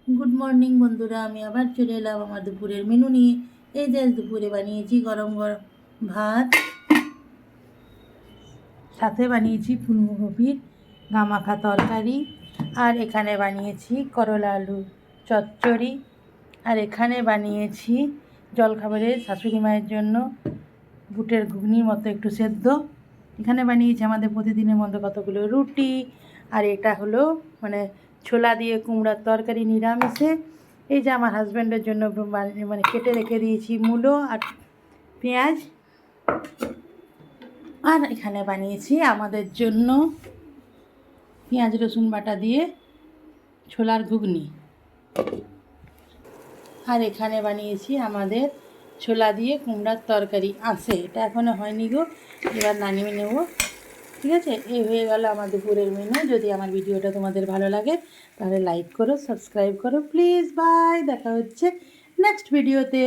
Good morning বন্ধুরা, আমি আবার চলে এলাম আমার দুপুরের মেনু নিয়ে। এই যে দুপুরে বানিয়েছি গরম গরম ভাত, সাথে বানিয়েছি ফুলকপির গামাখা তরকারি, আর এখানে বানিয়েছি করলা আলু চচ্চড়ি, আর এখানে বানিয়েছি জলখাবারের শাশুড়ি মায়ের জন্য বুটের ঘুগনির মতো একটু সেদ্ধ। এখানে বানিয়েছি আমাদের প্রতিদিনের মতো কতগুলো রুটি, আর এটা হলো মানে ছোলা দিয়ে কুমড়ার তরকারি নিরামিষে। এই যে আমার হাজব্যান্ডের জন্য মানে কেটে রেখে দিয়েছি মূলো আর পেঁয়াজ, আর এখানে বানিয়েছি আমাদের জন্য পেঁয়াজ রসুন বাটা দিয়ে ছোলার ঘুগনি, আর এখানে বানিয়েছি আমাদের ছোলা দিয়ে কুমড়ার তরকারি। আছে এটা এখনও হয়নি গো, এবার নামিয়ে নেব। ঠিক আছে, এই হয়ে গেল আমার দুপুরের মেনু। যদি আমার ভিডিওটা তোমাদের ভালো লাগে তাহলে লাইক করো, সাবস্ক্রাইব করো প্লিজ। বাই, দেখা হচ্ছে নেক্সট ভিডিওতে।